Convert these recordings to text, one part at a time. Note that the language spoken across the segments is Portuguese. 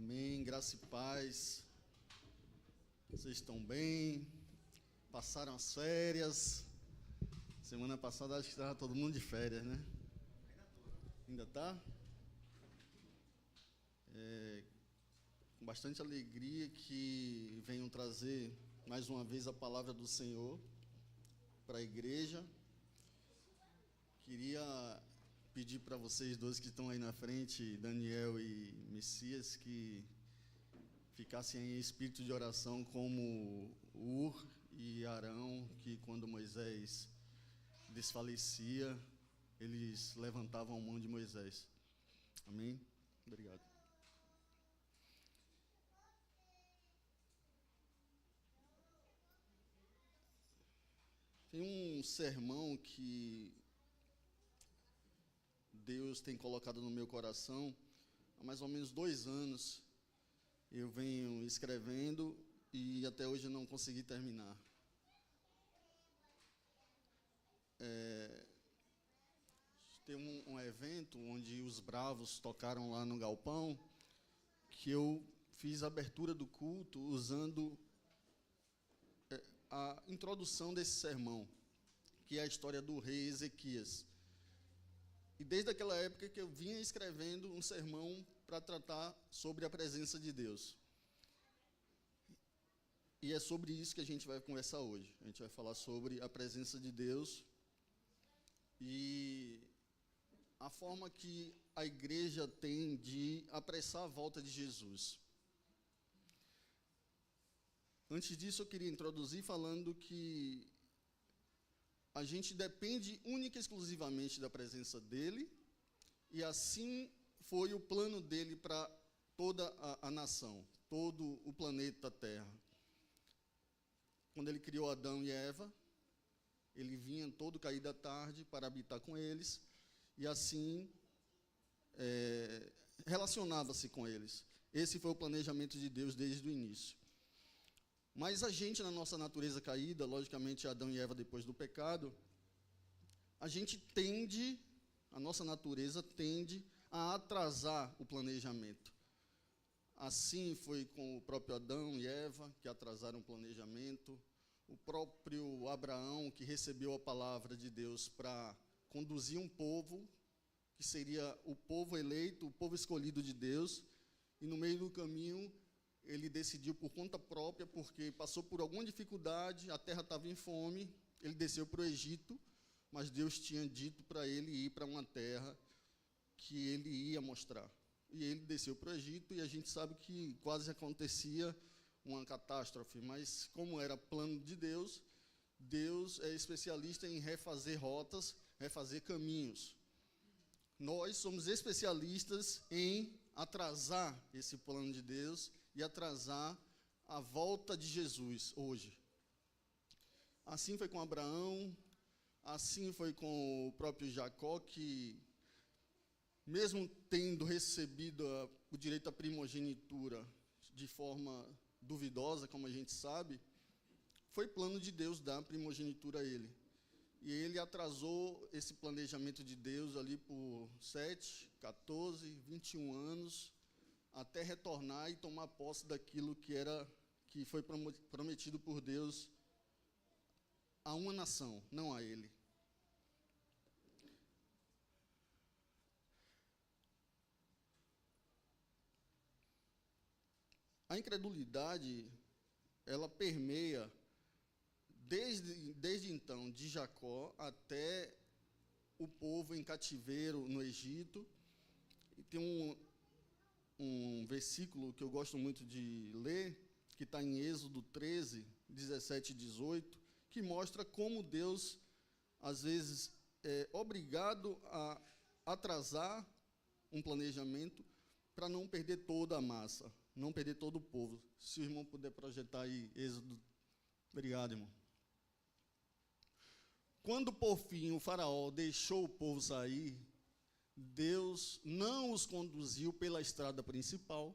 Amém, graça e paz. Vocês estão bem? Passaram as férias? Semana passada acho que estava todo mundo de férias, né? Ainda está? Com bastante alegria que venham trazer mais uma vez a palavra do Senhor para a igreja. Queria pedir para vocês dois que estão aí na frente, Daniel e Messias, que ficassem em espírito de oração como Ur e Arão, que quando Moisés desfalecia, eles levantavam a mão de Moisés. Amém? Obrigado. Tem um sermão que Deus tem colocado no meu coração há mais ou menos 2 anos. Eu venho escrevendo e até hoje não consegui terminar. Tem um evento onde os Bravos tocaram lá no galpão, que eu fiz a abertura do culto usando a introdução desse sermão, que é a história do rei Ezequias. E desde aquela época que eu vinha escrevendo um sermão para tratar sobre a presença de Deus. E é sobre isso que a gente vai conversar hoje. A gente vai falar sobre a presença de Deus e a forma que a igreja tem de apressar a volta de Jesus. Antes disso, eu queria introduzir falando que a gente depende única e exclusivamente da presença dele, e assim foi o plano dele para toda a nação, todo o planeta Terra. Quando ele criou Adão e Eva, ele vinha todo cair da tarde para habitar com eles, e assim relacionava-se com eles. Esse foi o planejamento de Deus desde o início. Mas a gente, na nossa natureza caída, logicamente Adão e Eva depois do pecado, a nossa natureza tende a atrasar o planejamento. Assim foi com o próprio Adão e Eva, que atrasaram o planejamento, o próprio Abraão, que recebeu a palavra de Deus para conduzir um povo, que seria o povo eleito, o povo escolhido de Deus, e no meio do caminho ele decidiu por conta própria, porque passou por alguma dificuldade, a terra estava em fome, ele desceu para o Egito, mas Deus tinha dito para ele ir para uma terra que ele ia mostrar. E ele desceu para o Egito, e a gente sabe que quase acontecia uma catástrofe, mas como era plano de Deus, Deus é especialista em refazer rotas, refazer caminhos. Nós somos especialistas em atrasar esse plano de Deus e atrasar a volta de Jesus hoje. Assim foi com Abraão, assim foi com o próprio Jacó, que, mesmo tendo recebido o direito à primogenitura de forma duvidosa, como a gente sabe, foi plano de Deus dar a primogenitura a ele. E ele atrasou esse planejamento de Deus ali por 7, 14, 21 anos, até retornar e tomar posse daquilo que foi prometido por Deus a uma nação, não a ele. A incredulidade, ela permeia desde então, de Jacó até o povo em cativeiro no Egito. E tem um versículo que eu gosto muito de ler, que está em Êxodo 13, 17 e 18, que mostra como Deus, às vezes, é obrigado a atrasar um planejamento para não perder toda a massa, não perder todo o povo. Se o irmão puder projetar aí, Êxodo. Obrigado, irmão. Quando, por fim, o faraó deixou o povo sair, Deus não os conduziu pela estrada principal,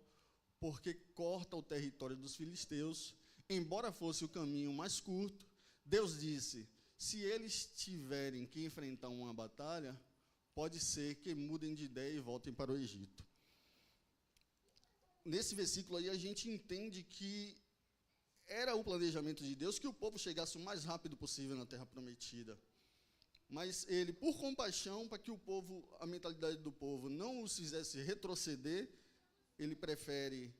porque corta o território dos filisteus. Embora fosse o caminho mais curto, Deus disse: se eles tiverem que enfrentar uma batalha, pode ser que mudem de ideia e voltem para o Egito. nesse versículo aí, a gente entende que era o planejamento de Deus que o povo chegasse o mais rápido possível na Terra Prometida. Mas ele, por compaixão, para que o povo, a mentalidade do povo não os fizesse retroceder, ele prefere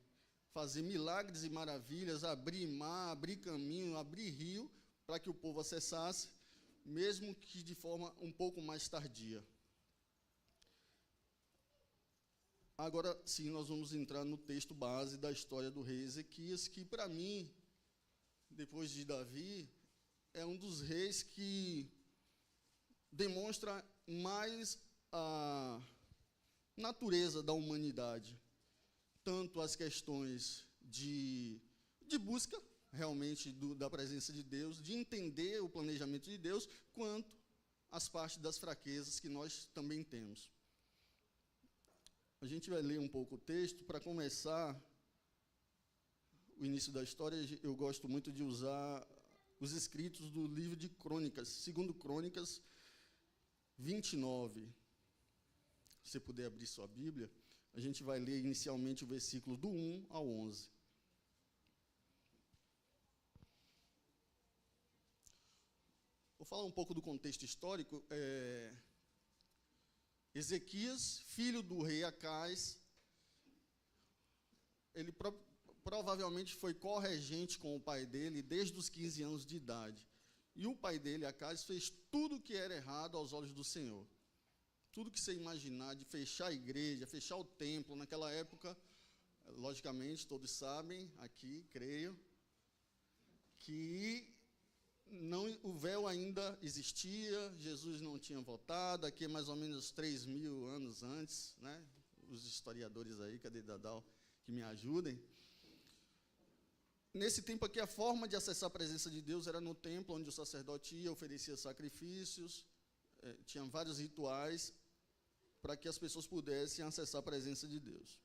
fazer milagres e maravilhas, abrir mar, abrir caminho, abrir rio, para que o povo acessasse, mesmo que de forma um pouco mais tardia. Agora, sim, nós vamos entrar no texto base da história do rei Ezequias, que, para mim, depois de Davi, é um dos reis que demonstra mais a natureza da humanidade, tanto as questões de busca, realmente, da presença de Deus, de entender o planejamento de Deus, quanto as partes das fraquezas que nós também temos. A gente vai ler um pouco o texto. Para começar o início da história, eu gosto muito de usar os escritos do livro de Crônicas, 2 Crônicas 29. Se você puder abrir sua Bíblia, a gente vai ler inicialmente o versículo do 1 ao 11. Vou falar um pouco do contexto histórico. Ezequias, filho do rei Acais, ele provavelmente foi corregente com o pai dele desde os 15 anos de idade. E o pai dele, Acais, fez tudo o que era errado aos olhos do Senhor. Tudo que você imaginar, de fechar a igreja, fechar o templo. Naquela época, logicamente, todos sabem, aqui, creio, que o véu ainda existia, Jesus não tinha voltado, aqui é mais ou menos 3.000 anos antes, né? Os historiadores aí, cadê Dadal, que me ajudem. Nesse tempo aqui, a forma de acessar a presença de Deus era no templo, onde o sacerdote ia, oferecia sacrifícios, tinha vários rituais para que as pessoas pudessem acessar a presença de Deus.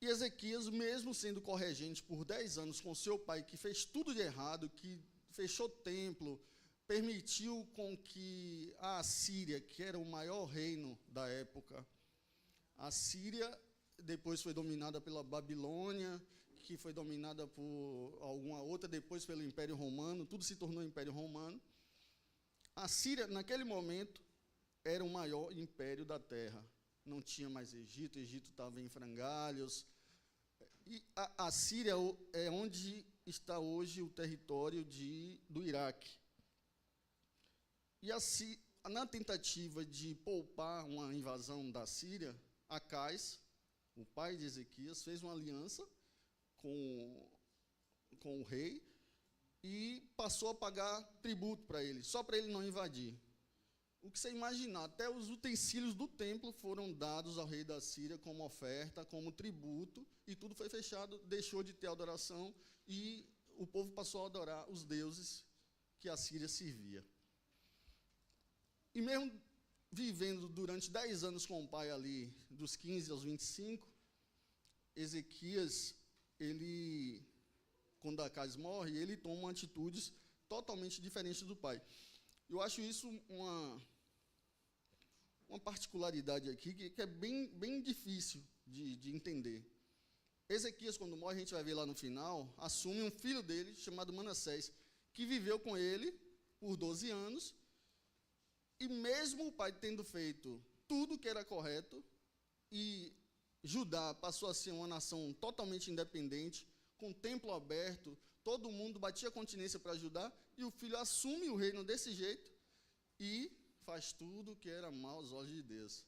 E Ezequias, mesmo sendo corregente por 10 anos com seu pai, que fez tudo de errado, que fechou o templo, permitiu com que a Assíria, que era o maior reino da época, a Síria depois foi dominada pela Babilônia, que foi dominada por alguma outra, depois pelo Império Romano, tudo se tornou Império Romano. A Síria, naquele momento, era o maior império da terra. Não tinha mais Egito, o Egito estava em frangalhos. E a Síria é onde está hoje o território do Iraque. E assim, na tentativa de poupar uma invasão da Síria, Acais, o pai de Ezequias, fez uma aliança com o rei e passou a pagar tributo para ele, só para ele não invadir. O que você imaginar, até os utensílios do templo foram dados ao rei da Síria como oferta, como tributo, e tudo foi fechado, deixou de ter adoração, e o povo passou a adorar os deuses que a Síria servia. E mesmo vivendo durante 10 anos com o pai ali, dos 15 aos 25, Ezequias, quando Acais morre, ele toma atitudes totalmente diferentes do pai. Eu acho isso uma particularidade aqui que é bem difícil de entender. Ezequias, quando morre, a gente vai ver lá no final, assume um filho dele, chamado Manassés, que viveu com ele por 12 anos, e mesmo o pai tendo feito tudo que era correto, e Judá passou a ser uma nação totalmente independente, com o templo aberto, todo mundo batia continência para Judá, e o filho assume o reino desse jeito, e faz tudo que era mal aos olhos de Deus.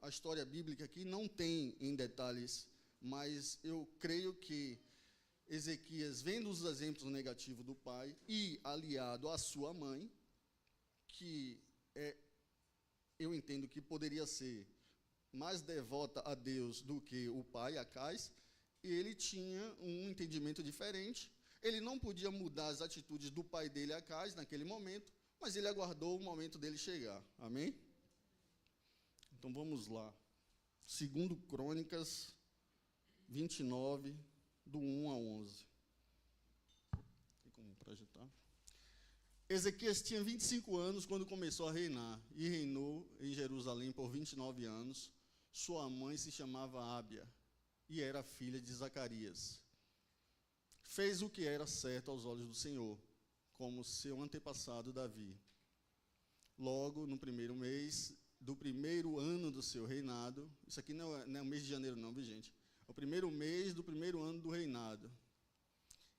A história bíblica aqui não tem em detalhes, mas eu creio que Ezequias, vendo os exemplos negativos do pai e aliado à sua mãe, que eu entendo que poderia ser mais devota a Deus do que o pai, Acais, ele tinha um entendimento diferente. Ele não podia mudar as atitudes do pai dele, Acais, naquele momento, mas ele aguardou o momento dele chegar. Amém? Então vamos lá. 2 Crônicas 29, do 1 a 11. Tem como projetar? Ezequias tinha 25 anos quando começou a reinar, e reinou em Jerusalém por 29 anos. Sua mãe se chamava Ábia, e era filha de Zacarias. Fez o que era certo aos olhos do Senhor, como seu antepassado Davi. Logo, no primeiro mês do primeiro ano do seu reinado, isso aqui não é o mês de janeiro não, viu, gente? É o primeiro mês do primeiro ano do reinado.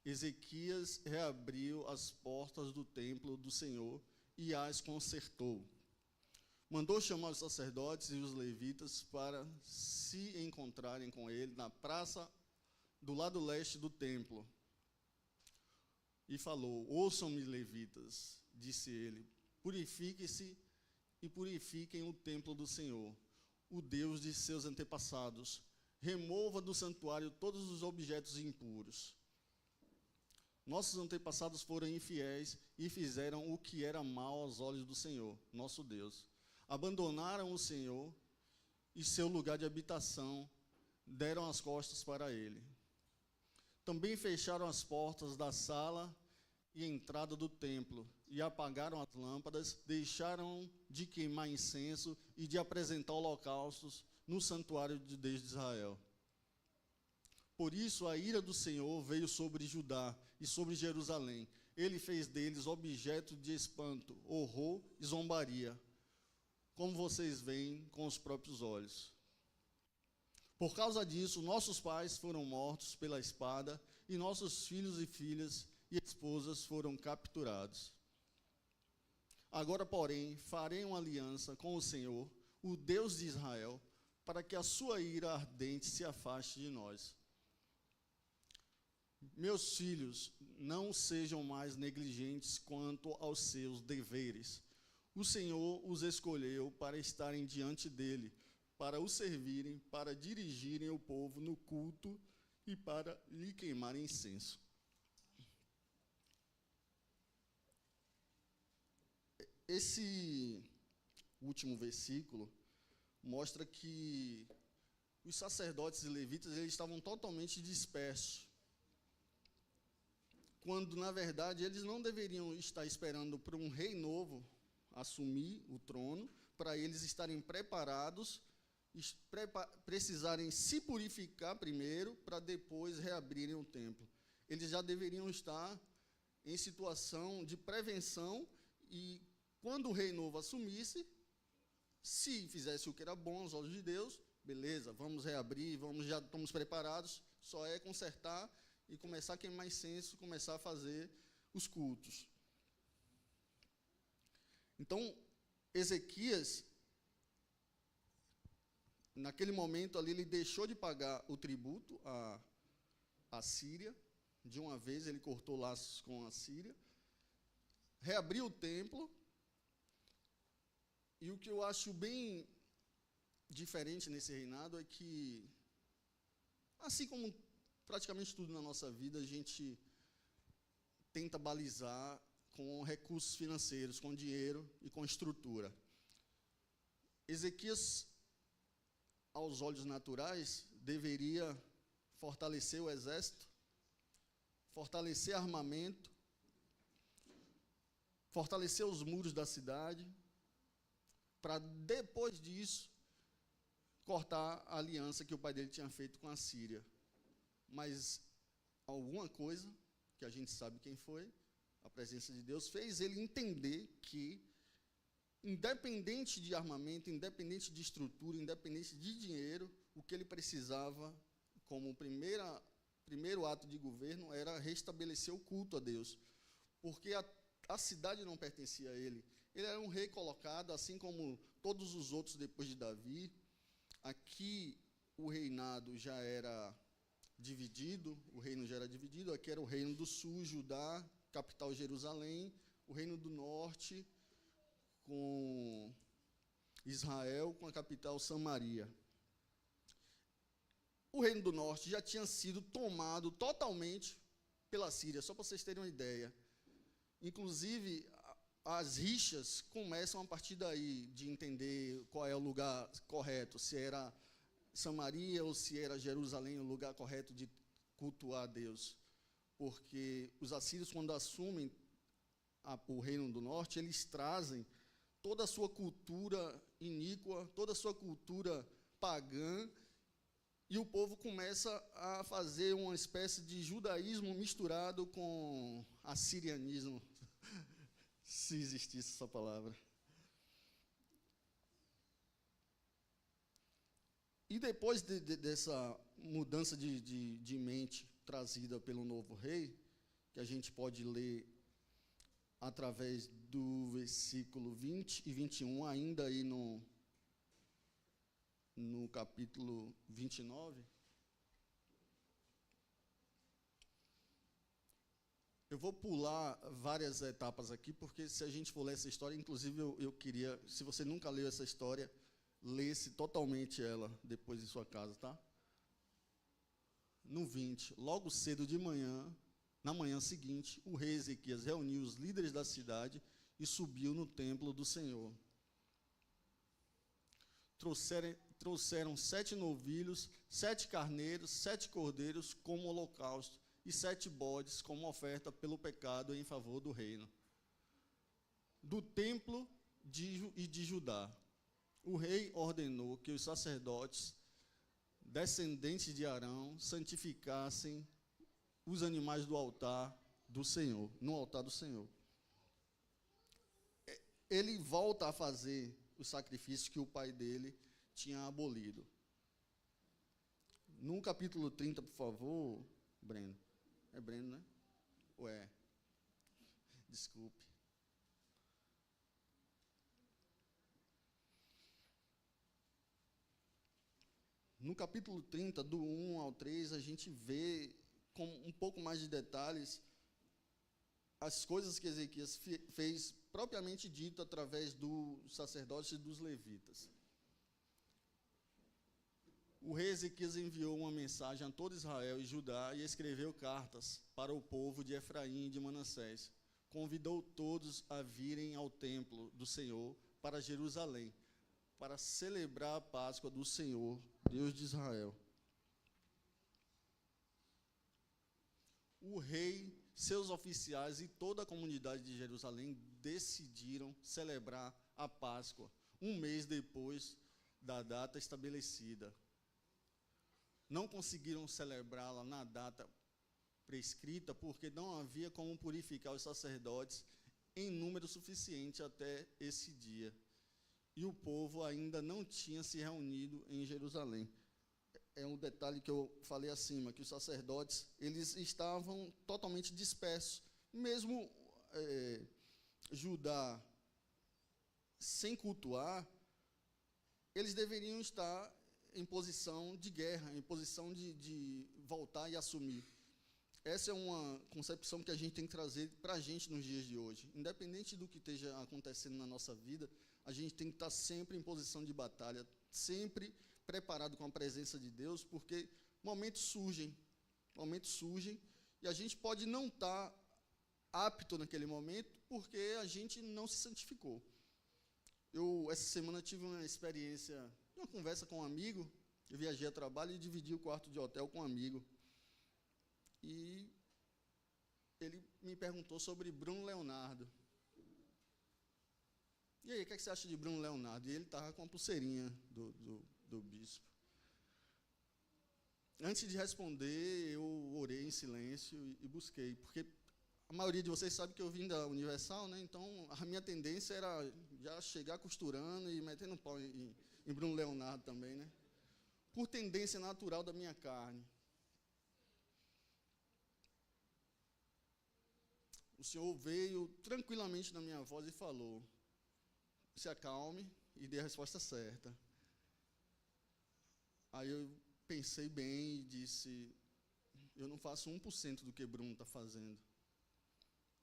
Ezequias reabriu as portas do templo do Senhor e as consertou. Mandou chamar os sacerdotes e os levitas para se encontrarem com ele na praça do lado leste do templo. E falou: ouçam-me, levitas, disse ele, purifiquem-se e purifiquem o templo do Senhor, o Deus de seus antepassados. Remova do santuário todos os objetos impuros. Nossos antepassados foram infiéis e fizeram o que era mal aos olhos do Senhor, nosso Deus. Abandonaram o Senhor e seu lugar de habitação, deram as costas para ele. Também fecharam as portas da sala e entrada do templo, e apagaram as lâmpadas, deixaram de queimar incenso e de apresentar holocaustos no santuário de Deus de Israel. Por isso a ira do Senhor veio sobre Judá e sobre Jerusalém. Ele fez deles objeto de espanto, horror e zombaria, como vocês veem com os próprios olhos. Por causa disso, nossos pais foram mortos pela espada, e nossos filhos e filhas e esposas foram capturados. Agora, porém, farei uma aliança com o Senhor, o Deus de Israel, para que a sua ira ardente se afaste de nós. Meus filhos, não sejam mais negligentes quanto aos seus deveres. O Senhor os escolheu para estarem diante dele, para o servirem, para dirigirem o povo no culto e para lhe queimarem incenso. Esse último versículo mostra que os sacerdotes e levitas eles estavam totalmente dispersos, quando, na verdade, eles não deveriam estar esperando por um rei novo assumir o trono, para eles estarem preparados, precisarem se purificar primeiro, para depois reabrirem o templo. Eles já deveriam estar em situação de prevenção, e quando o rei novo assumisse, se fizesse o que era bom aos olhos de Deus, beleza, vamos reabrir, já estamos preparados, só é consertar e começar a queimar incenso, começar a fazer os cultos. Então, Ezequias, naquele momento ali, ele deixou de pagar o tributo à Síria, de uma vez ele cortou laços com a Síria, reabriu o templo, e o que eu acho bem diferente nesse reinado é que, assim como praticamente tudo na nossa vida, a gente tenta balizar com recursos financeiros, com dinheiro e com estrutura. Ezequias, aos olhos naturais, deveria fortalecer o exército, fortalecer armamento, fortalecer os muros da cidade, para depois disso cortar a aliança que o pai dele tinha feito com a Síria. Mas alguma coisa, que a gente sabe quem foi, a presença de Deus, fez ele entender que, independente de armamento, independente de estrutura, independente de dinheiro, o que ele precisava, como primeiro ato de governo, era restabelecer o culto a Deus. Porque a cidade não pertencia a ele. Ele era um rei colocado, assim como todos os outros depois de Davi. Aqui o reinado já era dividido, aqui era o reino do sul, Judá, capital Jerusalém, o reino do norte, com Israel, com a capital Samaria. O reino do norte já tinha sido tomado totalmente pela Síria, só para vocês terem uma ideia. Inclusive, as rixas começam a partir daí, de entender qual é o lugar correto, se era Samaria ou se era Jerusalém o lugar correto de cultuar a Deus. Porque os assírios, quando assumem o Reino do Norte, eles trazem toda a sua cultura iníqua, toda a sua cultura pagã, e o povo começa a fazer uma espécie de judaísmo misturado com assirianismo, se existisse essa palavra. E depois dessa mudança de mente trazida pelo novo rei, que a gente pode ler através do versículo 20 e 21, ainda aí no capítulo 29, eu vou pular várias etapas aqui, porque se a gente for ler essa história, inclusive eu queria, se você nunca leu essa história, lê-se totalmente ela depois em sua casa, tá? No 20, logo cedo de manhã, na manhã seguinte, o rei Ezequias reuniu os líderes da cidade e subiu no templo do Senhor. Trouxeram 7 novilhos, 7 carneiros, 7 cordeiros como holocausto e 7 bodes como oferta pelo pecado em favor do reino. Do templo e de Judá, o rei ordenou que os sacerdotes, descendentes de Arão, santificassem os animais do altar do Senhor, no altar do Senhor. Ele volta a fazer o sacrifício que o pai dele tinha abolido. No capítulo 30, por favor, Breno. É Breno, né? Ué. Desculpe. No capítulo 30, do 1 ao 3, a gente vê com um pouco mais de detalhes as coisas que Ezequias fez propriamente dito através dos sacerdotes e dos levitas. O rei Ezequias enviou uma mensagem a todo Israel e Judá e escreveu cartas para o povo de Efraim e de Manassés. Convidou todos a virem ao templo do Senhor para Jerusalém, para celebrar a Páscoa do Senhor, Deus de Israel. O rei, seus oficiais e toda a comunidade de Jerusalém decidiram celebrar a Páscoa um mês depois da data estabelecida. Não conseguiram celebrá-la na data prescrita porque não havia como purificar os sacerdotes em número suficiente até esse dia. E o povo ainda não tinha se reunido em Jerusalém. É um detalhe que eu falei acima, que os sacerdotes eles estavam totalmente dispersos. Mesmo Judá sem cultuar, eles deveriam estar em posição de guerra, em posição de voltar e assumir. Essa é uma concepção que a gente tem que trazer para a gente nos dias de hoje. Independente do que esteja acontecendo na nossa vida, a gente tem que estar sempre em posição de batalha, sempre preparado com a presença de Deus, porque momentos surgem, e a gente pode não estar apto naquele momento, porque a gente não se santificou. Eu, essa semana, tive uma experiência, uma conversa com um amigo. Eu viajei a trabalho e dividi o quarto de hotel com um amigo. E ele me perguntou sobre Bruno Leonardo. E aí, o que é que você acha de Bruno Leonardo? E ele estava com a pulseirinha do bispo. Antes de responder, eu orei em silêncio e busquei, porque a maioria de vocês sabe que eu vim da Universal, né? Então a minha tendência era já chegar costurando e metendo pau em Bruno Leonardo também, né? Por tendência natural da minha carne. O Senhor veio tranquilamente na minha voz e falou: se acalme e dê a resposta certa. Aí eu pensei bem e disse: eu não faço 1% do que Bruno está fazendo.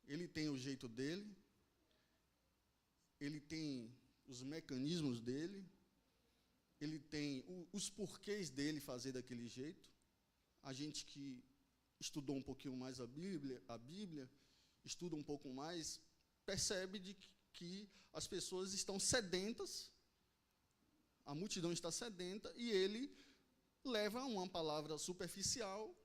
Ele tem o jeito dele, ele tem os mecanismos dele, ele tem os porquês dele fazer daquele jeito. A gente que estudou um pouquinho mais a Bíblia, estuda um pouco mais, percebe que as pessoas estão sedentas, a multidão está sedenta, e ele leva uma palavra superficial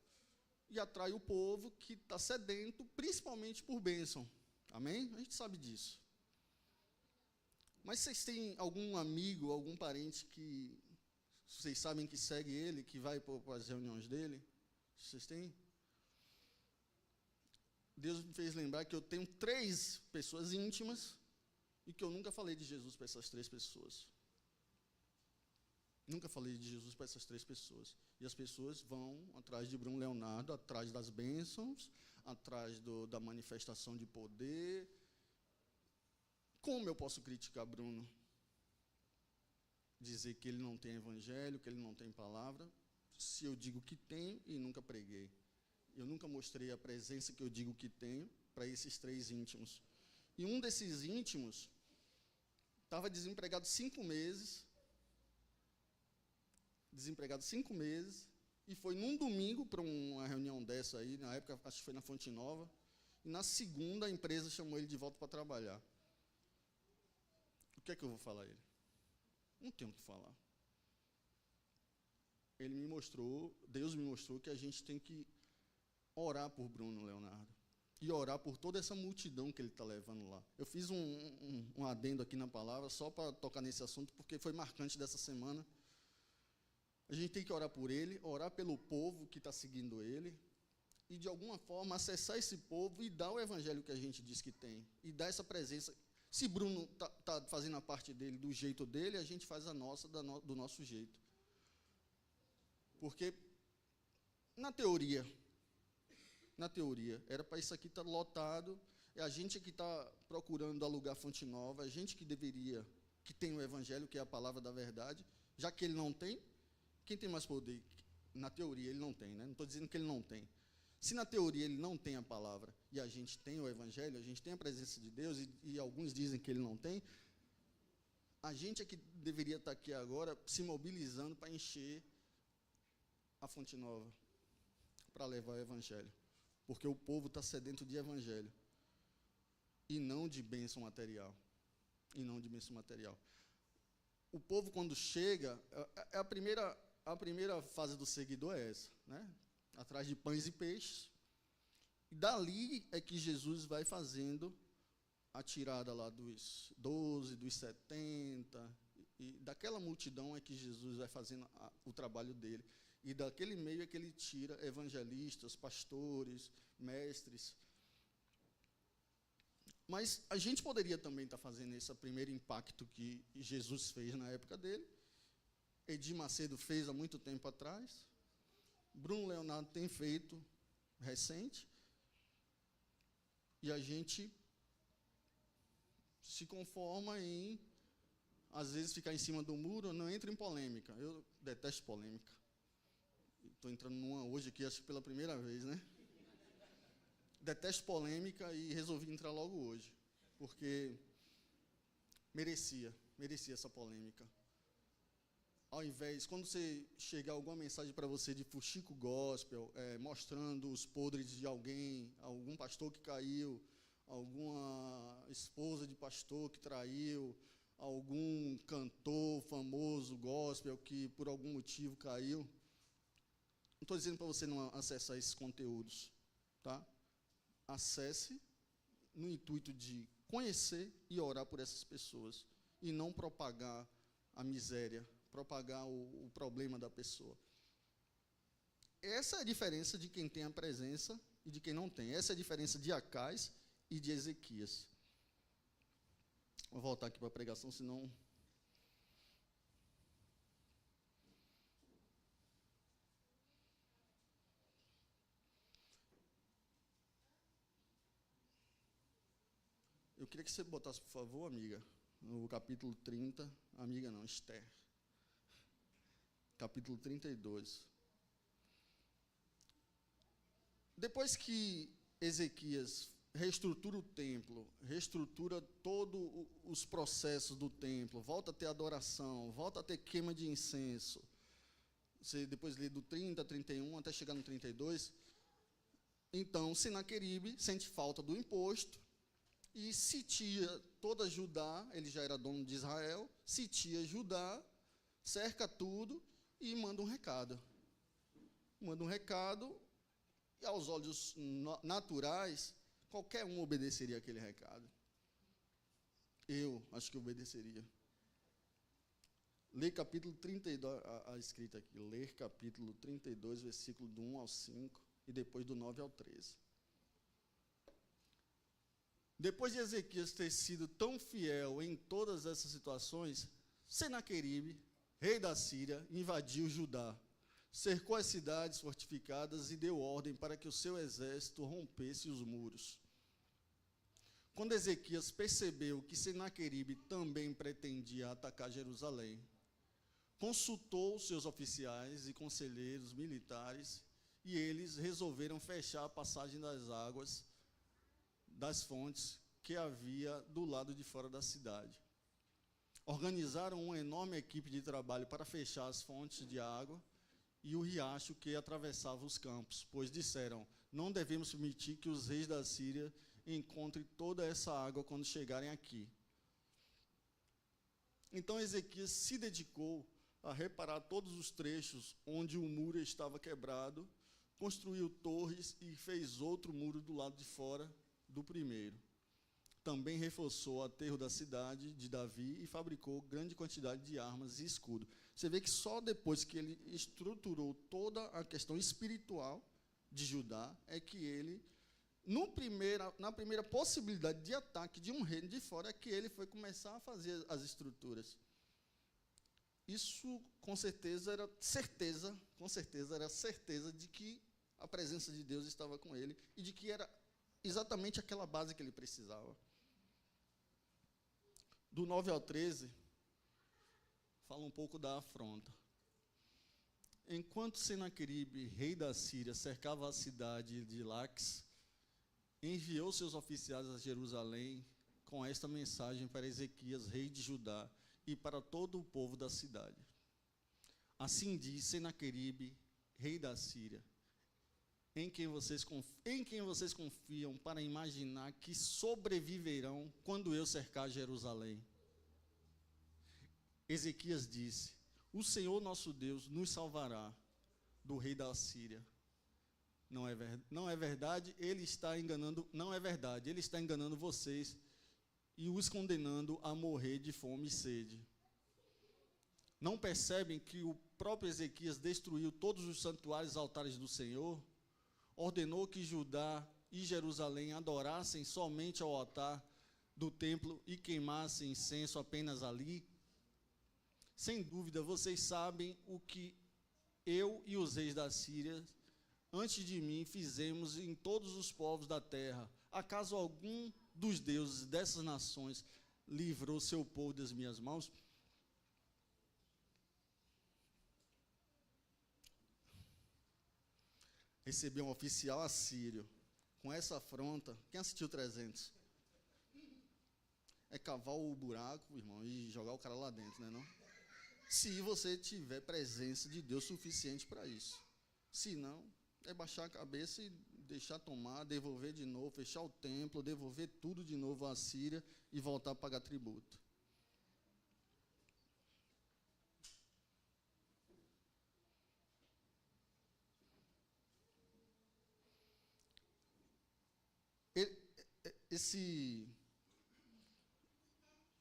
e atrai o povo que está sedento, principalmente por bênção, Amém? A gente sabe disso. Mas vocês têm algum amigo, algum parente que vocês sabem que segue ele, que vai para as reuniões dele? Vocês têm? Deus me fez lembrar que eu tenho 3 pessoas íntimas e que eu nunca falei de Jesus para essas 3 pessoas. Nunca falei de Jesus para essas 3 pessoas. E as pessoas vão atrás de Bruno Leonardo, atrás das bênçãos, atrás da manifestação de poder. Como eu posso criticar Bruno? Dizer que ele não tem evangelho, que ele não tem palavra, se eu digo que tenho e nunca preguei. Eu nunca mostrei a presença que eu digo que tenho para esses 3 íntimos. E um desses íntimos estava desempregado 5 meses, e foi num domingo para uma reunião dessa aí, na época acho que foi na Fonte Nova, e na segunda a empresa chamou ele de volta para trabalhar. O que é que eu vou falar a ele? Não tenho o que falar. Deus me mostrou que a gente tem que orar por Bruno Leonardo e orar por toda essa multidão que ele está levando lá. Eu fiz um adendo aqui na palavra, só para tocar nesse assunto, porque foi marcante dessa semana. A gente tem que orar por ele, orar pelo povo que está seguindo ele, e de alguma forma acessar esse povo e dar o evangelho que a gente diz que tem, e dar essa presença. Se Bruno está fazendo a parte dele do jeito dele, a gente faz a nossa do nosso jeito. Porque, na teoria, era para isso aqui estar lotado, é a gente que está procurando alugar Fonte Nova, a gente que tem o evangelho, que é a palavra da verdade, já que ele não tem, quem tem mais poder? Na teoria ele não tem, né? Não estou dizendo que ele não tem. Se na teoria ele não tem a palavra e a gente tem o evangelho, a gente tem a presença de Deus e alguns dizem que ele não tem, a gente é que deveria estar aqui agora se mobilizando para encher a Fonte Nova, para levar o evangelho. Porque o povo está sedento de evangelho e não de bênção material. O povo, quando chega, a primeira fase do seguidor é essa, né? Atrás de pães e peixes. E dali é que Jesus vai fazendo a tirada lá dos 12, dos 70, e daquela multidão é que Jesus vai fazendo o trabalho dele. E daquele meio é que ele tira evangelistas, pastores, mestres. Mas a gente poderia também estar fazendo esse primeiro impacto que Jesus fez na época dele. Edir Macedo fez há muito tempo atrás. Bruno Leonardo tem feito recente. E a gente se conforma em, às vezes, ficar em cima do muro, não entra em polêmica. Eu detesto polêmica. Estou entrando numa hoje aqui, acho que pela primeira vez, né? Detesto polêmica e resolvi entrar logo hoje, porque merecia essa polêmica. Ao invés, quando você chegar alguma mensagem para você de fuxico gospel, mostrando os podres de alguém, algum pastor que caiu, alguma esposa de pastor que traiu, algum cantor famoso gospel que por algum motivo caiu, não estou dizendo para você não acessar esses conteúdos, tá? Acesse no intuito de conhecer e orar por essas pessoas e não propagar a miséria, propagar o problema da pessoa. Essa é a diferença de quem tem a presença e de quem não tem. Essa é a diferença de Acais e de Ezequias. Vou voltar aqui para a pregação, senão... Eu queria que você botasse, por favor, amiga, no capítulo 30, amiga não, Esther. Capítulo 32. Depois que Ezequias reestrutura o templo, reestrutura todos os processos do templo, volta a ter adoração, volta a ter queima de incenso. Você depois lê do 30, 31, até chegar no 32. Então, Senaqueribe sente falta do imposto e sitia toda Judá, ele já era dono de Israel, sitia Judá, cerca tudo e manda um recado. Manda um recado, e aos olhos naturais, Qualquer um obedeceria aquele recado. Eu acho que obedeceria. Lê capítulo 32, a escrita aqui. Ler capítulo 32, versículo do 1 ao 5 e depois do 9 ao 13. Depois de Ezequias ter sido tão fiel em todas essas situações, Senaqueribe, rei da Síria, invadiu Judá, cercou as cidades fortificadas e deu ordem para que o seu exército rompesse os muros. Quando Ezequias percebeu que Senaqueribe também pretendia atacar Jerusalém, consultou seus oficiais e conselheiros militares e eles resolveram fechar a passagem das águas das fontes que havia do lado de fora da cidade. Organizaram uma enorme equipe de trabalho para fechar as fontes de água e o riacho que atravessava os campos, pois disseram: não devemos permitir que os reis da Síria encontrem toda essa água quando chegarem aqui. Então Ezequias se dedicou a reparar todos os trechos onde o muro estava quebrado, construiu torres e fez outro muro do lado de fora do primeiro. Também reforçou o aterro da cidade de Davi e fabricou grande quantidade de armas e escudo. Você vê que só depois que ele estruturou toda a questão espiritual de Judá, é que ele, na primeira possibilidade de ataque de um reino de fora, é que ele foi começar a fazer as estruturas. Isso, com certeza, era certeza de que a presença de Deus estava com ele e de que era exatamente aquela base que ele precisava. Do 9 ao 13, fala um pouco da afronta. Enquanto Senaqueribe, rei da Síria, cercava a cidade de Laques, enviou seus oficiais a Jerusalém com esta mensagem para Ezequias, rei de Judá, e para todo o povo da cidade. Assim diz Senaqueribe, rei da Síria: em quem vocês confiam para imaginar que sobreviverão quando eu cercar Jerusalém? Ezequias disse: o Senhor nosso Deus nos salvará do rei da Síria. Não é verdade, ele está enganando vocês e os condenando a morrer de fome e sede. Não percebem que o próprio Ezequias destruiu todos os santuários e altares do Senhor? Ordenou que Judá e Jerusalém adorassem somente ao altar do templo e queimassem incenso apenas ali? Sem dúvida, vocês sabem o que eu e os reis da Síria, antes de mim, fizemos em todos os povos da terra. Acaso algum dos deuses dessas nações livrou seu povo das minhas mãos? Recebeu um oficial assírio. Com essa afronta, quem assistiu 300? É cavar o buraco, irmão, e jogar o cara lá dentro, né, não? Se você tiver presença de Deus suficiente para isso. Se não, é baixar a cabeça e deixar tomar, devolver de novo, fechar o templo, devolver tudo de novo à Síria e voltar a pagar tributo.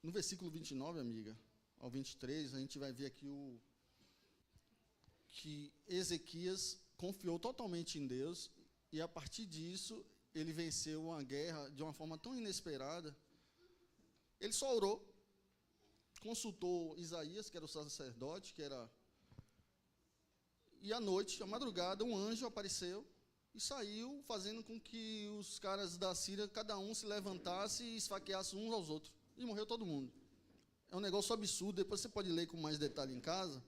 No versículo 29, amiga, ao 23, a gente vai ver aqui que Ezequias confiou totalmente em Deus e, a partir disso, ele venceu uma guerra de uma forma tão inesperada. Ele só orou, consultou Isaías, que era o sacerdote, e à noite, à madrugada, um anjo apareceu e saiu, fazendo com que os caras da Síria, cada um se levantasse e esfaqueasse uns aos outros. E morreu todo mundo. É um negócio absurdo, depois você pode ler com mais detalhe em casa.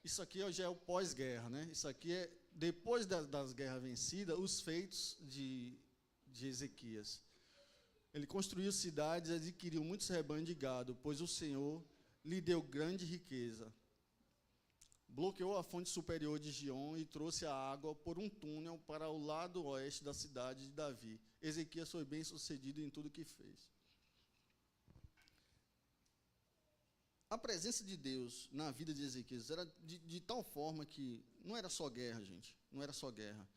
Isso aqui já é o pós-guerra, né? Isso aqui é, depois das guerras vencidas, os feitos de Ezequias. Ele construiu cidades e adquiriu muitos rebanhos de gado, pois o Senhor lhe deu grande riqueza. Bloqueou a fonte superior de Gion e trouxe a água por um túnel para o lado oeste da cidade de Davi. Ezequias foi bem sucedido em tudo que fez. a presença de Deus na vida de Ezequias era de tal forma que não era só guerra, gente, não era só guerra.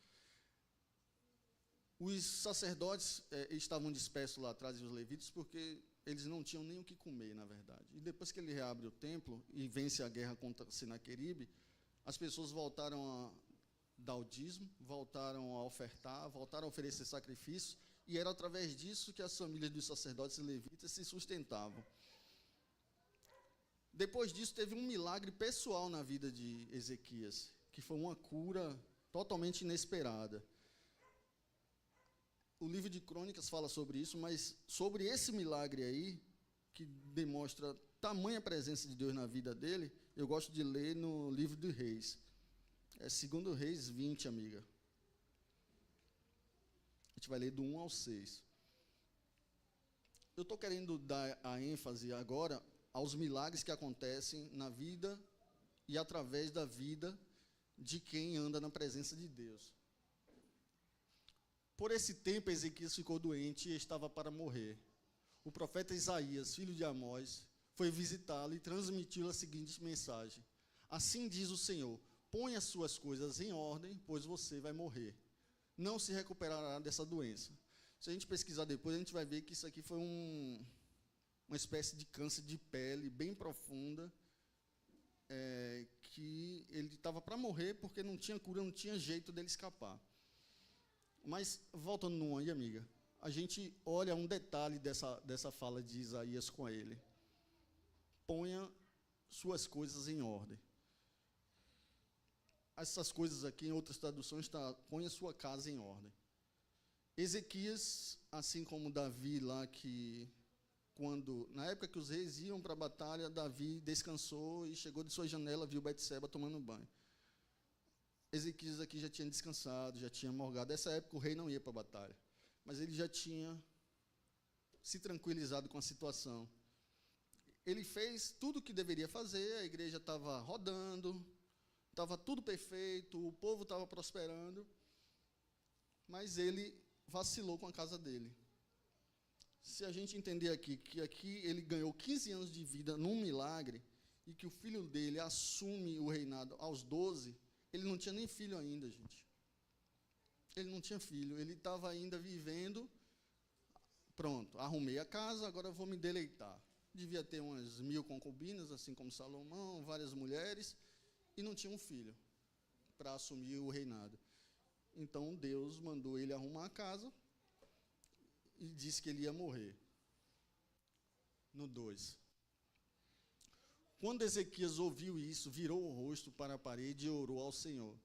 Os sacerdotes estavam dispersos lá atrás, e os levitas, porque eles não tinham nem o que comer, na verdade. E depois que ele reabre o templo e vence a guerra contra Senaqueribe, as pessoas voltaram a dar o dízimo, voltaram a ofertar, voltaram a oferecer sacrifícios, e era através disso que as famílias dos sacerdotes e levitas se sustentavam. Depois disso, teve um milagre pessoal na vida de Ezequias, que foi uma cura totalmente inesperada. O livro de Crônicas fala sobre isso, mas sobre esse milagre aí, que demonstra tamanha presença de Deus na vida dele, eu gosto de ler no livro de Reis. É 2 Reis 20, amiga. A gente vai ler do 1 ao 6. Eu estou querendo dar a ênfase agora aos milagres que acontecem na vida e através da vida de quem anda na presença de Deus. Por esse tempo, Ezequias ficou doente e estava para morrer. O profeta Isaías, filho de Amós, foi visitá-lo e transmitiu a seguinte mensagem: assim diz o Senhor, põe as suas coisas em ordem, pois você vai morrer. Não se recuperará dessa doença. Se a gente pesquisar depois, a gente vai ver que isso aqui foi uma espécie de câncer de pele bem profunda, que ele estava para morrer porque não tinha cura, não tinha jeito dele escapar. Mas, voltando no aí, amiga, a gente olha um detalhe dessa fala de Isaías com ele. Ponha suas coisas em ordem. Essas coisas aqui, em outras traduções, ponha sua casa em ordem. Ezequias, assim como Davi lá, na época que os reis iam para a batalha, Davi descansou e chegou de sua janela, viu Betseba tomando banho. Ezequias aqui já tinha descansado, já tinha morgado. Nessa época o rei não ia para a batalha, mas ele já tinha se tranquilizado com a situação. Ele fez tudo o que deveria fazer, a igreja estava rodando, estava tudo perfeito, o povo estava prosperando, mas ele vacilou com a casa dele. Se a gente entender aqui que aqui ele ganhou 15 anos de vida num milagre, e que o filho dele assume o reinado aos 12, ele não tinha nem filho ainda, gente. Ele não tinha filho, ele estava ainda vivendo, pronto, arrumei a casa, agora vou me deleitar. Devia ter umas 1000 concubinas, assim como Salomão, várias mulheres, e não tinha um filho para assumir o reinado. Então, Deus mandou ele arrumar a casa e disse que ele ia morrer. No 2. Quando Ezequias ouviu isso, virou o rosto para a parede e orou ao Senhor.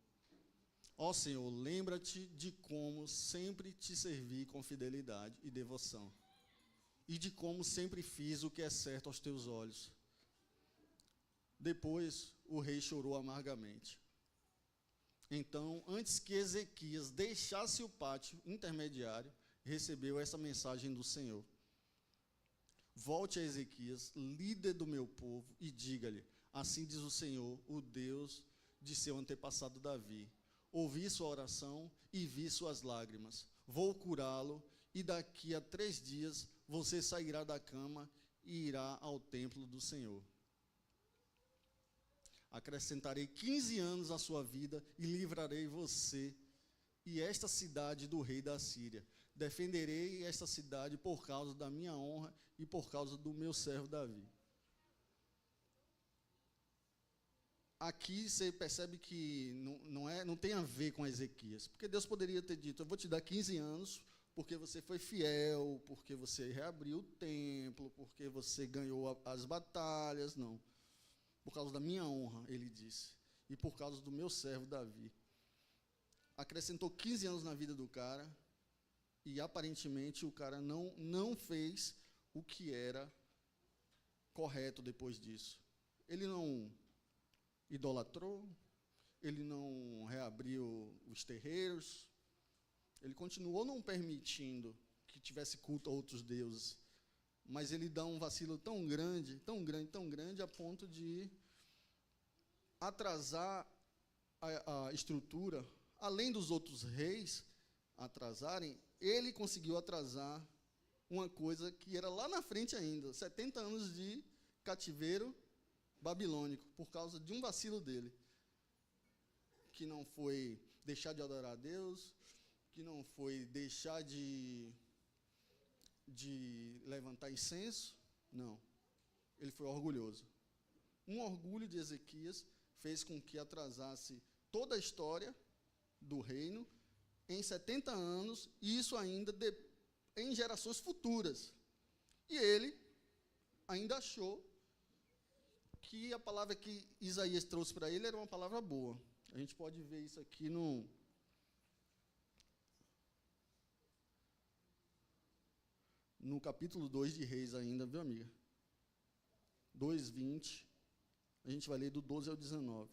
Ó Senhor, lembra-te de como sempre te servi com fidelidade e devoção, e de como sempre fiz o que é certo aos teus olhos. Depois, o rei chorou amargamente. Então, antes que Ezequias deixasse o pátio intermediário, recebeu essa mensagem do Senhor. Volte a Ezequias, líder do meu povo, e diga-lhe, assim diz o Senhor, o Deus de seu antepassado Davi. Ouvi sua oração e vi suas lágrimas. Vou curá-lo, e daqui a 3 dias você sairá da cama e irá ao templo do Senhor. Acrescentarei 15 anos à sua vida e livrarei você e esta cidade do rei da Síria. Defenderei esta cidade por causa da minha honra e por causa do meu servo Davi. Aqui você percebe que não tem a ver com Ezequias, porque Deus poderia ter dito, eu vou te dar 15 anos, porque você foi fiel, porque você reabriu o templo, porque você ganhou as batalhas. Não. Por causa da minha honra, ele disse, e por causa do meu servo Davi. Acrescentou 15 anos na vida do cara, e aparentemente o cara não fez o que era correto depois disso. Ele não idolatrou, ele não reabriu os terreiros, ele continuou não permitindo que tivesse culto a outros deuses, mas ele dá um vacilo tão grande, tão grande, tão grande, a ponto de atrasar a estrutura. Além dos outros reis atrasarem, ele conseguiu atrasar uma coisa que era lá na frente ainda, 70 anos de cativeiro babilônico, por causa de um vacilo dele, que não foi deixar de adorar a Deus, que não foi deixar de levantar incenso, não. Ele foi orgulhoso. Um orgulho de Ezequias fez com que atrasasse toda a história do reino em 70 anos, e isso ainda em gerações futuras. E ele ainda achou que a palavra que Isaías trouxe para ele era uma palavra boa. A gente pode ver isso aqui no capítulo 2 de Reis ainda, viu, amiga? 2:20. A gente vai ler do 12 ao 19.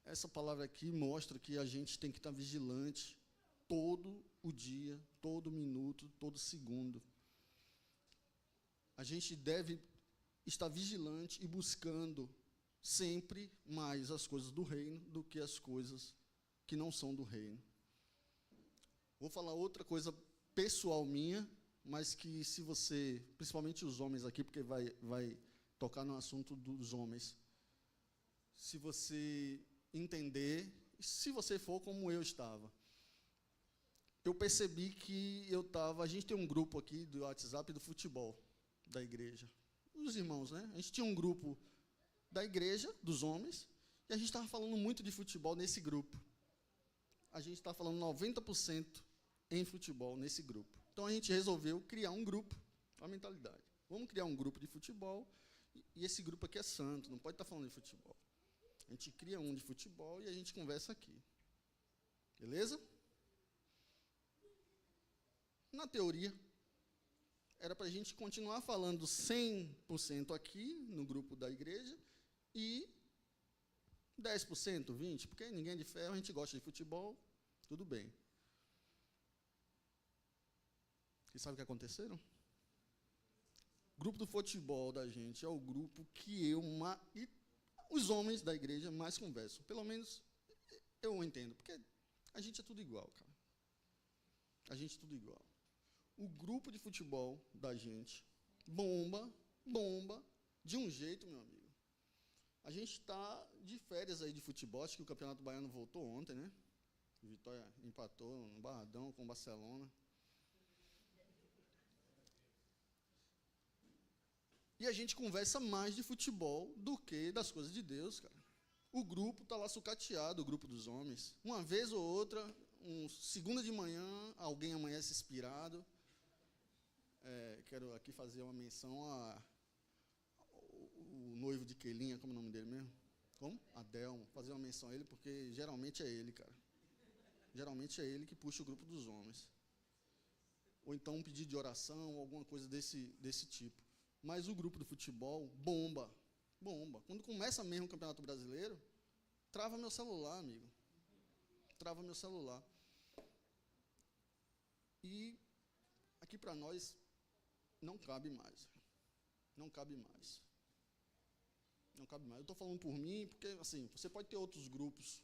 Essa palavra aqui mostra que a gente tem que estar vigilante todo o dia, todo minuto, todo segundo. A gente deve estar vigilante e buscando sempre mais as coisas do reino do que as coisas que não são do reino. Vou falar outra coisa pessoal minha, mas que se você, principalmente os homens aqui, porque vai tocar no assunto dos homens, se você entender, se você for como eu estava, eu percebi que a gente tem um grupo aqui do WhatsApp do futebol da igreja, os irmãos, né? A gente tinha um grupo da igreja, dos homens, e a gente estava falando muito de futebol nesse grupo. A gente está falando 90% em futebol nesse grupo. Então, a gente resolveu criar um grupo, a mentalidade. Vamos criar um grupo de futebol, e esse grupo aqui é santo, não pode estar falando de futebol. A gente cria um de futebol e a gente conversa aqui. Beleza? Na teoria, era para a gente continuar falando 100% aqui, no grupo da igreja, e 10%, 20%, porque ninguém é de ferro, a gente gosta de futebol, tudo bem. E sabe o que aconteceram? O grupo do futebol da gente é o grupo que e os homens da igreja mais conversam. Pelo menos eu entendo, porque a gente é tudo igual, cara. A gente é tudo igual. O grupo de futebol da gente bomba de um jeito, meu amigo. A gente está de férias aí de futebol, acho que o Campeonato Baiano voltou ontem, né? Vitória empatou no Barradão com o Barcelona. E a gente conversa mais de futebol do que das coisas de Deus, cara. O grupo está lá sucateado, o grupo dos homens. Uma vez ou outra, segunda de manhã, alguém amanhece inspirado. Quero aqui fazer uma menção o noivo de Quelinha, como é o nome dele mesmo? Como? Adelmo. Fazer uma menção a ele, porque geralmente é ele, cara. Geralmente é ele que puxa o grupo dos homens. Ou então um pedido de oração, alguma coisa desse tipo. Mas o grupo do futebol bomba. Quando começa mesmo o Campeonato Brasileiro, trava meu celular, amigo. Trava meu celular. E aqui para nós não cabe mais. Não cabe mais. Não cabe mais. Eu estou falando por mim, porque assim, você pode ter outros grupos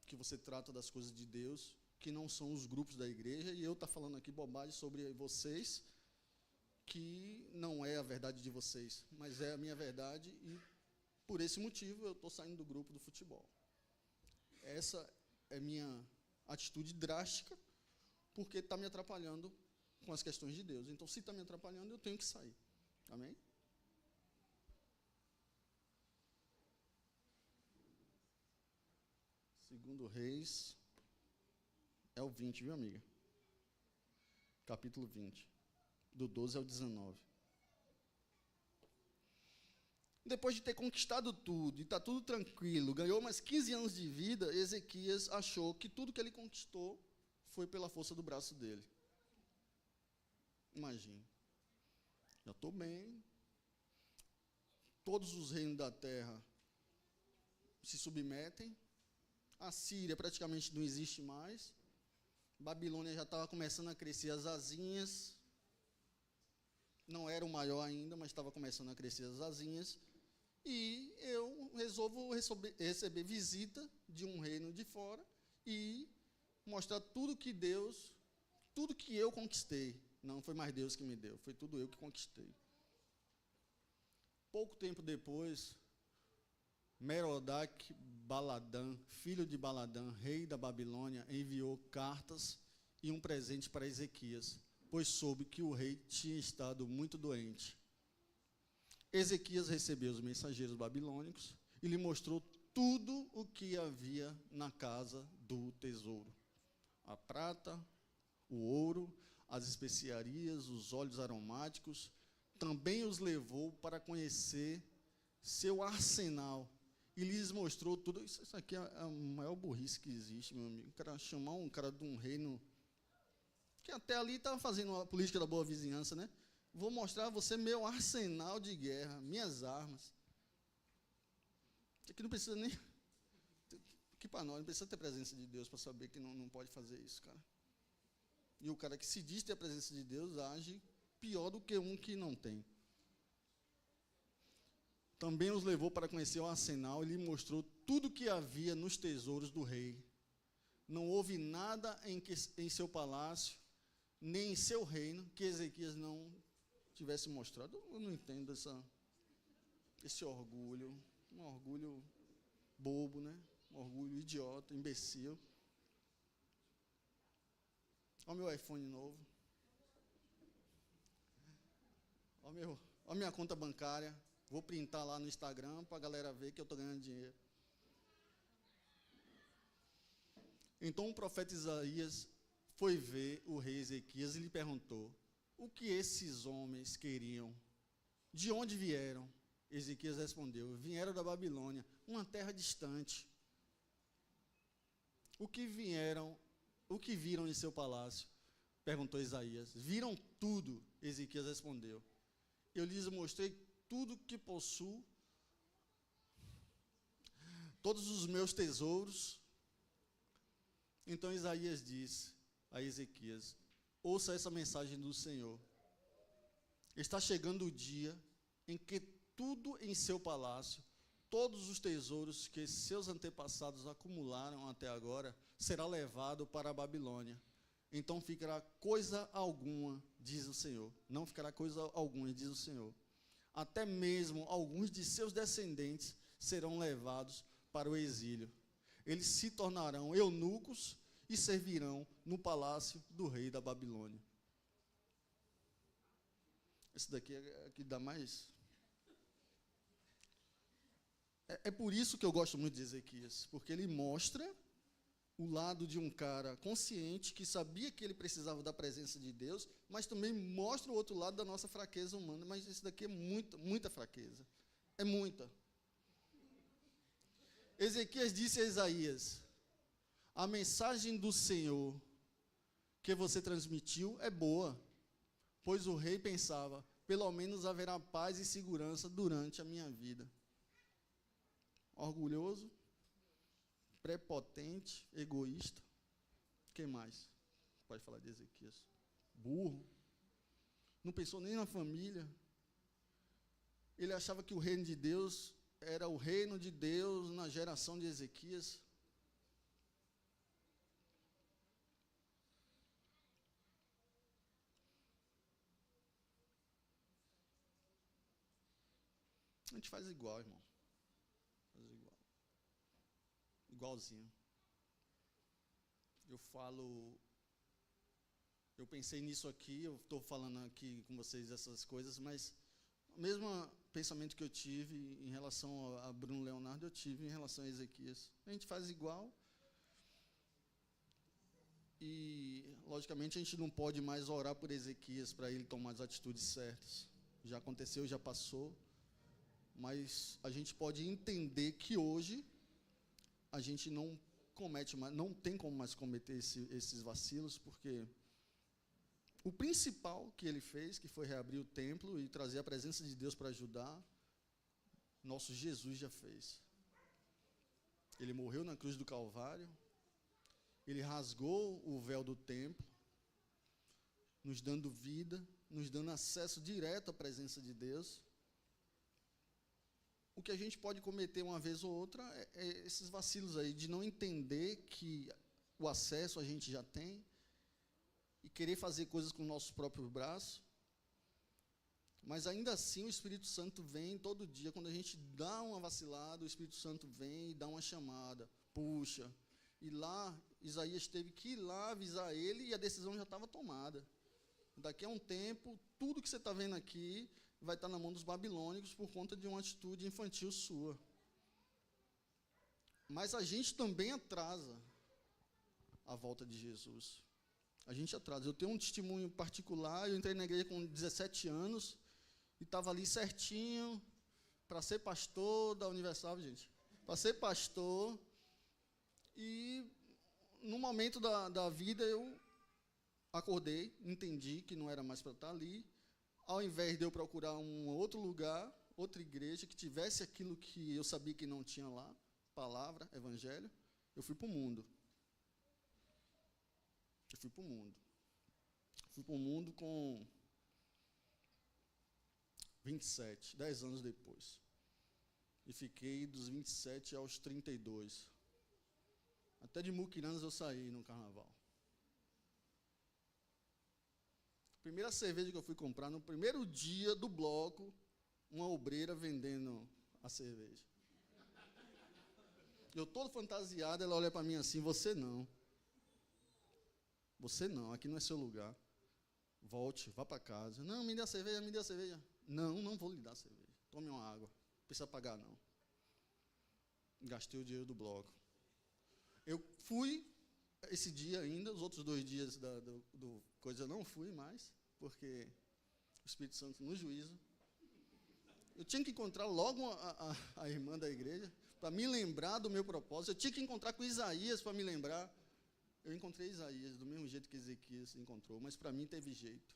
que você trata das coisas de Deus, que não são os grupos da igreja, e eu estou falando aqui bobagem sobre vocês, que não é a verdade de vocês, mas é a minha verdade, e por esse motivo eu estou saindo do grupo do futebol. Essa é minha atitude drástica, porque está me atrapalhando com as questões de Deus. Então, se está me atrapalhando, eu tenho que sair. Amém? Segundo Reis, é o 20, viu, amiga? Capítulo 20. Do 12 ao 19. Depois de ter conquistado tudo, e está tudo tranquilo, ganhou mais 15 anos de vida, Ezequias achou que tudo que ele conquistou foi pela força do braço dele. Imagine. Já estou bem. Todos os reinos da terra se submetem. A Síria praticamente não existe mais. Babilônia já estava começando a crescer as asinhas. Não era o maior ainda, mas estava começando a crescer as asinhas. E eu resolvo receber visita de um reino de fora e mostrar tudo que Deus, tudo que eu conquistei. Não foi mais Deus que me deu, foi tudo eu que conquistei. Pouco tempo depois, Merodach Baladã, filho de Baladã, rei da Babilônia, enviou cartas e um presente para Ezequias, pois soube que o rei tinha estado muito doente. Ezequias recebeu os mensageiros babilônicos e lhe mostrou tudo o que havia na casa do tesouro: a prata, o ouro, as especiarias, os óleos aromáticos. Também os levou para conhecer seu arsenal e lhes mostrou tudo. Isso aqui é a maior burrice que existe, meu amigo. O cara chamar um cara de um reino que até ali estava fazendo a política da boa vizinhança, né? Vou mostrar a você meu arsenal de guerra, minhas armas. Aqui não precisa nem... Aqui para nós, não precisa ter presença de Deus para saber que não pode fazer isso, cara. E o cara que se diz ter a presença de Deus age pior do que um que não tem. Também os levou para conhecer o arsenal e lhe mostrou tudo que havia nos tesouros do rei. Não houve nada em seu palácio, nem em seu reino, que Ezequias não tivesse mostrado. Eu não entendo esse orgulho, um orgulho bobo, né? Um orgulho idiota, imbecil. Olha o meu iPhone novo. Olha a minha conta bancária. Vou printar lá no Instagram para a galera ver que eu estou ganhando dinheiro. Então o profeta Isaías foi ver o rei Ezequias e lhe perguntou: o que esses homens queriam? De onde vieram? Ezequias respondeu: vieram da Babilônia, uma terra distante. O que viram em seu palácio? Perguntou Isaías. Viram tudo, Ezequias respondeu. Eu lhes mostrei tudo que possuo, todos os meus tesouros. Então Isaías disse a Ezequias: ouça essa mensagem do Senhor. Está chegando o dia em que tudo em seu palácio, todos os tesouros que seus antepassados acumularam até agora, será levado para a Babilônia. Então ficará coisa alguma, diz o Senhor. Não ficará coisa alguma, diz o Senhor. Até mesmo alguns de seus descendentes serão levados para o exílio. Eles se tornarão eunucos e servirão no palácio do rei da Babilônia. Esse daqui é que dá mais... É por isso que eu gosto muito de Ezequias, porque ele mostra o lado de um cara consciente, que sabia que ele precisava da presença de Deus, mas também mostra o outro lado da nossa fraqueza humana. Mas isso daqui é muita, muita fraqueza. É muita. Ezequias disse a Isaías: a mensagem do Senhor que você transmitiu é boa, pois o rei pensava, pelo menos haverá paz e segurança durante a minha vida. Orgulhoso, prepotente, egoísta. Quem mais pode falar de Ezequias? Burro. Não pensou nem na família. Ele achava que o reino de Deus era o reino de Deus na geração de Ezequias. A gente faz igual, irmão. Faz igual. Igualzinho. Eu pensei nisso aqui, eu estou falando aqui com vocês essas coisas, mas o mesmo pensamento que eu tive em relação a Bruno Leonardo, eu tive em relação a Ezequias. A gente faz igual. E, logicamente, a gente não pode mais orar por Ezequias para ele tomar as atitudes certas. Já aconteceu, já passou. Mas a gente pode entender que hoje a gente não comete mais, não tem como mais cometer esses vacilos, porque o principal que ele fez, que foi reabrir o templo e trazer a presença de Deus para ajudar, nosso Jesus já fez. Ele morreu na cruz do Calvário, ele rasgou o véu do templo, nos dando vida, nos dando acesso direto à presença de Deus. O que a gente pode cometer uma vez ou outra é esses vacilos aí, de não entender que o acesso a gente já tem, e querer fazer coisas com nossos próprios braços. Mas ainda assim o Espírito Santo vem todo dia. Quando a gente dá uma vacilada, o Espírito Santo vem e dá uma chamada, puxa. E lá, Isaías teve que ir lá avisar ele e a decisão já estava tomada. Daqui a um tempo, tudo que você está vendo aqui vai estar na mão dos babilônicos por conta de uma atitude infantil sua. Mas a gente também atrasa a volta de Jesus. A gente atrasa. Eu tenho um testemunho particular, eu entrei na igreja com 17 anos e estava ali certinho para ser pastor da Universal, gente. Para ser pastor, e no momento da vida eu acordei, entendi que não era mais para estar ali. Ao invés de eu procurar um outro lugar, outra igreja, que tivesse aquilo que eu sabia que não tinha lá, palavra, evangelho, eu fui para o mundo. Eu fui para o mundo. Fui para o mundo com 27, 10 anos depois. E fiquei dos 27 aos 32. Até de Muquiranas eu saí no carnaval. Primeira cerveja que eu fui comprar, no primeiro dia do bloco, uma obreira vendendo a cerveja. Eu todo fantasiado, ela olha para mim assim, você não. Você não, aqui não é seu lugar. Volte, vá para casa. Não, me dê a cerveja, me dê a cerveja. Não, não vou lhe dar a cerveja. Tome uma água. Não precisa pagar, não. Gastei o dinheiro do bloco. Eu fui esse dia ainda, os outros 2 dias do coisa eu não fui mais, porque o Espírito Santo no juízo. Eu tinha que encontrar logo a irmã da igreja, para me lembrar do meu propósito. Eu tinha que encontrar com Isaías para me lembrar. Eu encontrei Isaías do mesmo jeito que Ezequias encontrou, mas para mim teve jeito.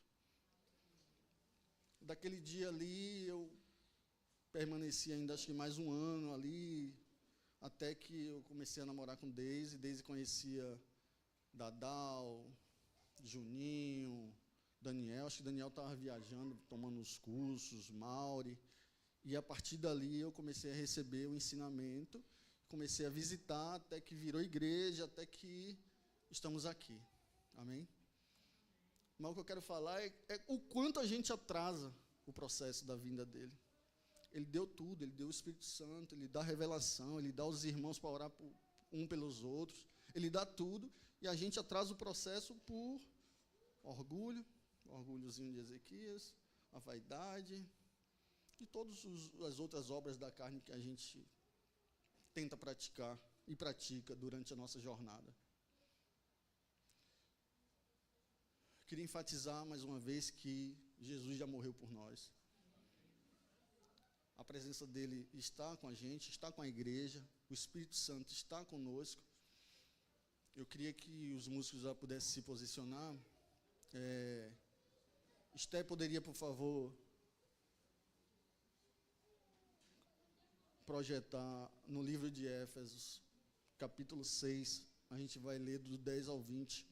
Daquele dia ali, eu permaneci ainda acho que mais um ano ali, até que eu comecei a namorar com Deise. Deise conhecia Dadal, Juninho, Daniel. Acho que Daniel estava viajando, tomando os cursos, Mauri. E a partir dali eu comecei a receber o ensinamento, comecei a visitar, até que virou igreja, até que estamos aqui. Amém? Mas o que eu quero falar é o quanto a gente atrasa o processo da vinda dele. Ele deu tudo, ele deu o Espírito Santo, ele dá revelação, ele dá os irmãos para orar pelos outros, ele dá tudo, e a gente atrasa o processo por orgulho, o orgulhozinho de Ezequias, a vaidade, e todas as outras obras da carne que a gente tenta praticar e pratica durante a nossa jornada. Queria enfatizar mais uma vez que Jesus já morreu por nós. A presença dele está com a gente, está com a igreja, o Espírito Santo está conosco. Eu queria que os músicos já pudessem se posicionar. Esté poderia, por favor, projetar no livro de Éfesos, capítulo 6, a gente vai ler do 10 ao 20,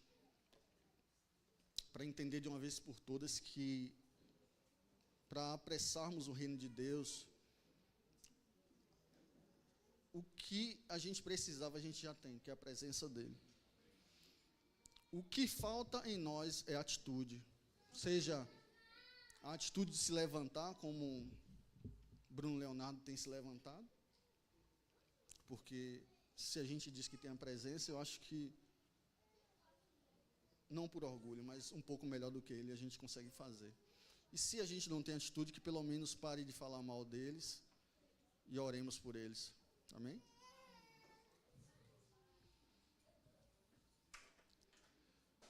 para entender de uma vez por todas que, para apressarmos o reino de Deus, o que a gente precisava, a gente já tem, que é a presença dele. O que falta em nós é atitude, seja a atitude de se levantar, como Bruno Leonardo tem se levantado, porque se a gente diz que tem a presença, eu acho que, não por orgulho, mas um pouco melhor do que ele, a gente consegue fazer. E se a gente não tem atitude, que pelo menos pare de falar mal deles e oremos por eles. Amém?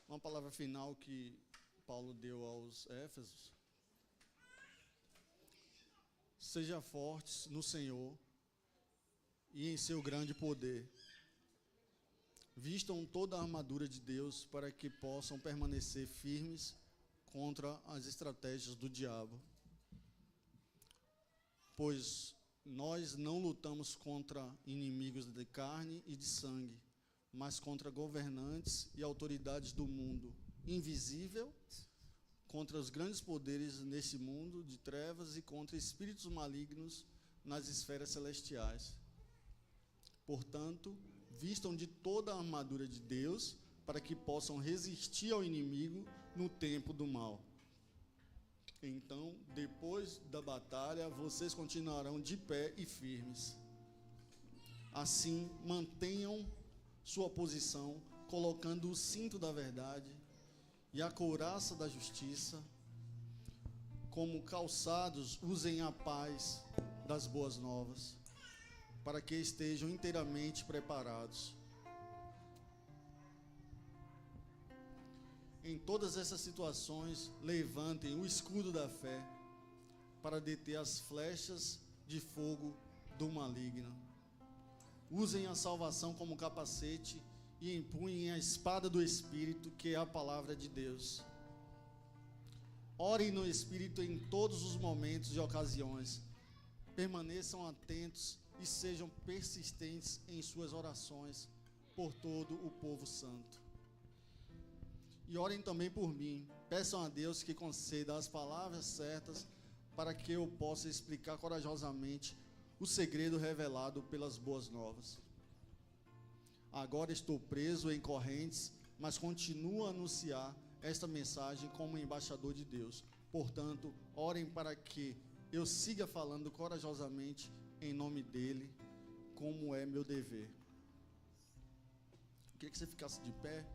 Uma palavra final que Paulo deu aos Éfesos. Seja fortes no Senhor e em seu grande poder. Vistam toda a armadura de Deus para que possam permanecer firmes contra as estratégias do diabo. Pois nós não lutamos contra inimigos de carne e de sangue, mas contra governantes e autoridades do mundo invisível, contra os grandes poderes nesse mundo de trevas e contra espíritos malignos nas esferas celestiais. Portanto, vistam de toda a armadura de Deus para que possam resistir ao inimigo no tempo do mal. Então, depois da batalha, vocês continuarão de pé e firmes. Assim, mantenham sua posição, colocando o cinto da verdade e a couraça da justiça. Como calçados, usem a paz das boas novas, para que estejam inteiramente preparados. Em todas essas situações, levantem o escudo da fé para deter as flechas de fogo do maligno. Usem a salvação como capacete e empunhem a espada do Espírito, que é a palavra de Deus. Orem no Espírito em todos os momentos e ocasiões. Permaneçam atentos e sejam persistentes em suas orações por todo o povo santo. E orem também por mim. Peçam a Deus que conceda as palavras certas para que eu possa explicar corajosamente o segredo revelado pelas boas novas. Agora estou preso em correntes, mas continuo a anunciar esta mensagem como embaixador de Deus. Portanto, orem para que eu siga falando corajosamente em nome dele, como é meu dever. Eu queria que você ficasse de pé.